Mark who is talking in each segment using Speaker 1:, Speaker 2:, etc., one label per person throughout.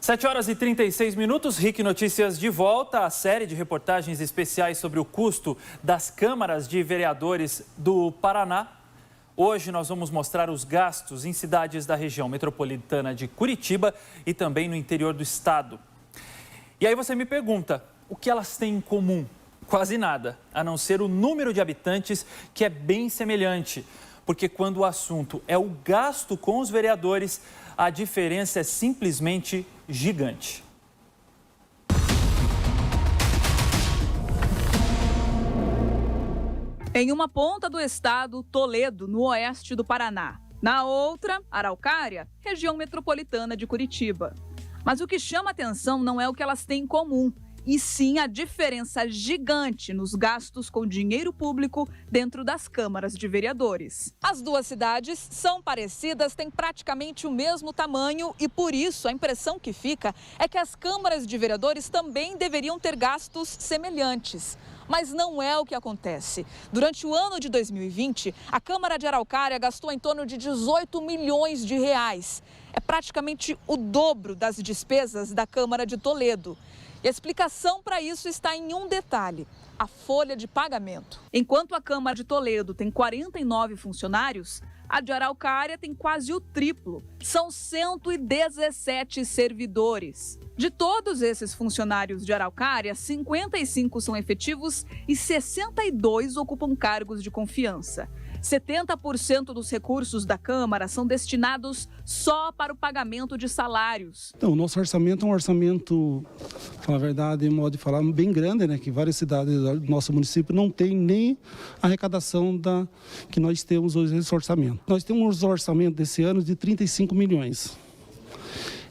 Speaker 1: 7h36, RIC Notícias de volta. A série de reportagens especiais sobre o custo das câmaras de vereadores do Paraná. Hoje nós vamos mostrar os gastos em cidades da região metropolitana de Curitiba e também no interior do estado. E aí você me pergunta, o que elas têm em comum? Quase nada, a não ser o número de habitantes, que é bem semelhante. Porque quando o assunto é o gasto com os vereadores, a diferença é simplesmente gigante.
Speaker 2: Em uma ponta do estado, Toledo, no oeste do Paraná. Na outra, Araucária, região metropolitana de Curitiba. Mas o que chama atenção não é o que elas têm em comum, e sim a diferença gigante nos gastos com dinheiro público dentro das câmaras de vereadores. As duas cidades são parecidas, têm praticamente o mesmo tamanho e, por isso, a impressão que fica é que as câmaras de vereadores também deveriam ter gastos semelhantes. Mas não é o que acontece. Durante o ano de 2020, a Câmara de Araucária gastou em torno de 18 milhões de reais. É praticamente o dobro das despesas da Câmara de Toledo. E a explicação para isso está em um detalhe: a folha de pagamento. Enquanto a Câmara de Toledo tem 49 funcionários, a de Araucária tem quase o triplo. São 117 servidores. De todos esses funcionários de Araucária, 55 são efetivos e 62 ocupam cargos de confiança. 70% dos recursos da Câmara são destinados só para o pagamento de salários.
Speaker 3: Então, o nosso orçamento é um orçamento, para falar a verdade, em modo de falar, bem grande, né? Que várias cidades do nosso município não tem nem a arrecadação que nós temos hoje nesse orçamento. Nós temos um orçamento desse ano de 35 milhões.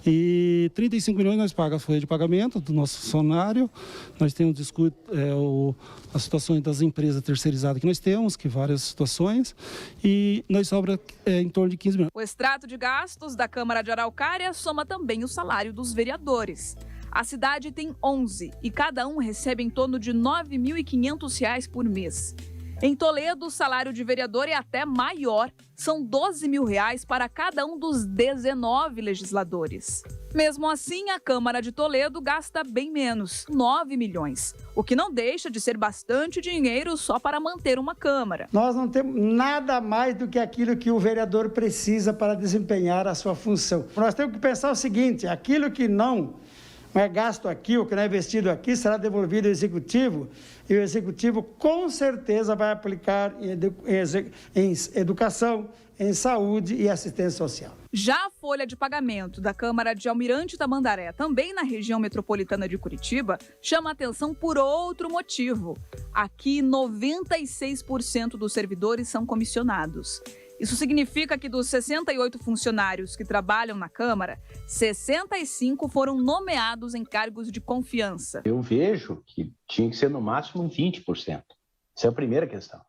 Speaker 3: E 35 milhões nós pagamos a folha de pagamento do nosso funcionário, nós temos as situações das empresas terceirizadas que nós temos, que várias situações, e nós sobra em torno de 15 milhões.
Speaker 2: O extrato de gastos da Câmara de Araucária soma também o salário dos vereadores. A cidade tem 11 e cada um recebe em torno de R$ 9.500 por mês. Em Toledo, o salário de vereador é até maior. São R$ 12 mil para cada um dos 19 legisladores. Mesmo assim, a Câmara de Toledo gasta bem menos, 9 milhões. O que não deixa de ser bastante dinheiro só para manter uma Câmara.
Speaker 4: Nós não temos nada mais do que aquilo que o vereador precisa para desempenhar a sua função. Nós temos que pensar o seguinte: aquilo que não é gasto aqui, o que não é investido aqui, será devolvido ao Executivo, e o Executivo com certeza vai aplicar em educação, em saúde e assistência social.
Speaker 2: Já a folha de pagamento da Câmara de Almirante Tamandaré, também na região metropolitana de Curitiba, chama a atenção por outro motivo. Aqui, 96% dos servidores são comissionados. Isso significa que dos 68 funcionários que trabalham na Câmara, 65 foram nomeados em cargos de confiança.
Speaker 5: Eu vejo que tinha que ser no máximo 20%. Essa é a primeira questão.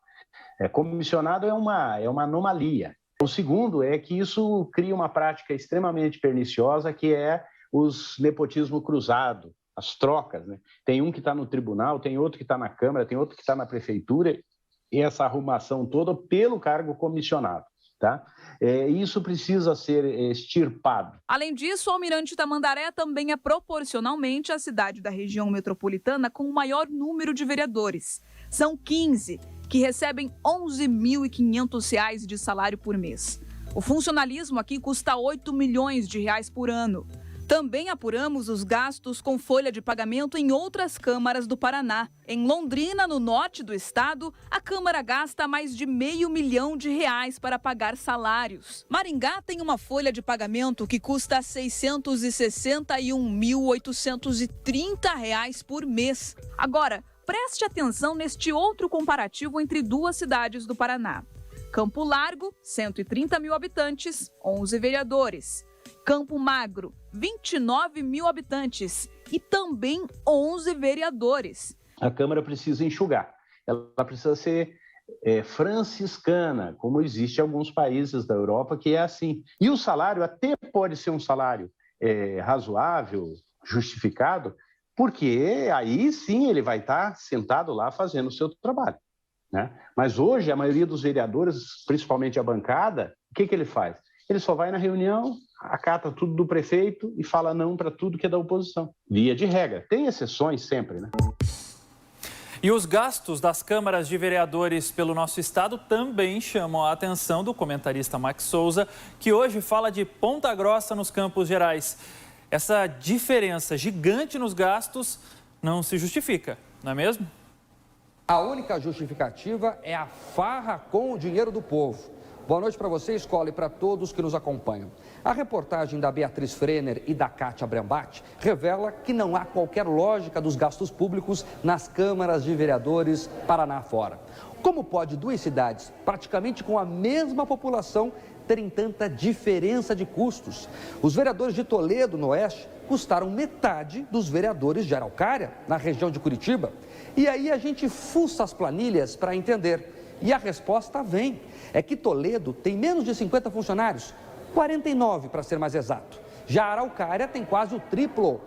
Speaker 5: Comissionado é uma anomalia. O segundo é que isso cria uma prática extremamente perniciosa, que é os nepotismo cruzado, as trocas, né? Tem um que está no tribunal, tem outro que está na Câmara, tem outro que está na prefeitura, e essa arrumação toda pelo cargo comissionado, tá? Isso precisa ser extirpado.
Speaker 2: Além disso, o Almirante Tamandaré também é proporcionalmente a cidade da região metropolitana com o maior número de vereadores. São 15, que recebem R$ 11.500 de salário por mês. O funcionalismo aqui custa R$ 8 milhões por ano. Também apuramos os gastos com folha de pagamento em outras câmaras do Paraná. Em Londrina, no norte do estado, a Câmara gasta mais de R$500 mil para pagar salários. Maringá tem uma folha de pagamento que custa R$ 661.830 por mês. Agora, preste atenção neste outro comparativo entre duas cidades do Paraná. Campo Largo, 130 mil habitantes, 11 vereadores. Campo Magro, 29 mil habitantes e também 11 vereadores.
Speaker 5: A Câmara precisa enxugar, ela precisa ser franciscana, como existe em alguns países da Europa, que é assim. E o salário até pode ser um salário razoável, justificado, porque aí sim ele vai estar sentado lá fazendo o seu trabalho, né? Mas hoje a maioria dos vereadores, principalmente a bancada, o que ele faz? ele só vai na reunião, acata tudo do prefeito e fala não para tudo que é da oposição. Via de regra. Tem exceções sempre, né?
Speaker 1: E os gastos das câmaras de vereadores pelo nosso estado também chamam a atenção do comentarista Max Souza, que hoje fala de Ponta Grossa nos Campos Gerais. Essa diferença gigante nos gastos não se justifica, não é mesmo?
Speaker 6: A única justificativa é a farra com o dinheiro do povo. Boa noite para você, escola, e para todos que nos acompanham. A reportagem da Beatriz Frener e da Kátia Brambati revela que não há qualquer lógica dos gastos públicos nas câmaras de vereadores Paraná fora. Como pode duas cidades, praticamente com a mesma população, terem tanta diferença de custos? Os vereadores de Toledo, no oeste, custaram metade dos vereadores de Araucária, na região de Curitiba. E aí a gente fuça as planilhas para entender. E a resposta vem. É que Toledo tem menos de 50 funcionários, 49 para ser mais exato. Já a Araucária tem quase o triplo,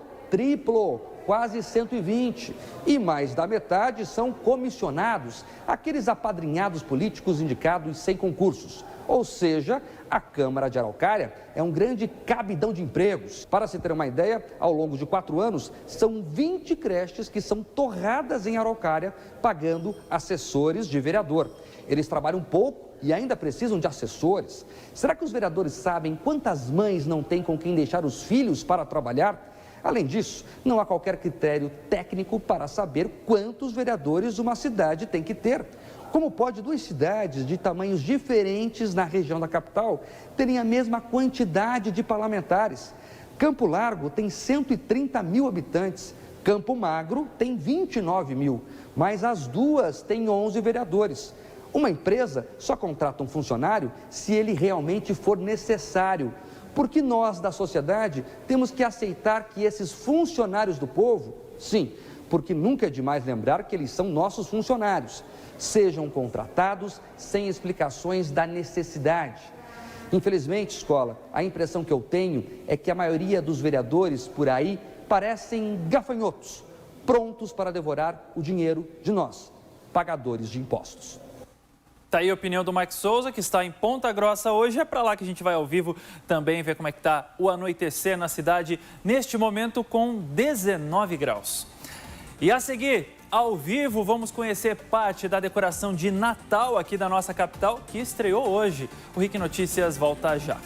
Speaker 6: quase 120. E mais da metade são comissionados, aqueles apadrinhados políticos indicados sem concursos. Ou seja, a Câmara de Araucária é um grande cabidão de empregos. Para se ter uma ideia, ao longo de 4 anos, são 20 creches que são torradas em Araucária, pagando assessores de vereador. Eles trabalham pouco e ainda precisam de assessores. Será que os vereadores sabem quantas mães não têm com quem deixar os filhos para trabalhar? Além disso, não há qualquer critério técnico para saber quantos vereadores uma cidade tem que ter. Como pode duas cidades de tamanhos diferentes na região da capital terem a mesma quantidade de parlamentares? Campo Largo tem 130 mil habitantes, Campo Magro tem 29 mil, mas as duas têm 11 vereadores. Uma empresa só contrata um funcionário se ele realmente for necessário, porque nós da sociedade temos que aceitar que esses funcionários do povo, sim, porque nunca é demais lembrar que eles são nossos funcionários, sejam contratados sem explicações da necessidade. Infelizmente, escola, a impressão que eu tenho é que a maioria dos vereadores por aí parecem gafanhotos, prontos para devorar o dinheiro de nós, pagadores de impostos.
Speaker 1: Tá aí a opinião do Max Souza, que está em Ponta Grossa hoje. É para lá que a gente vai ao vivo também ver como é que está o anoitecer na cidade neste momento com 19 graus. E a seguir, ao vivo, vamos conhecer parte da decoração de Natal aqui da nossa capital, que estreou hoje. O RIC Notícias volta já.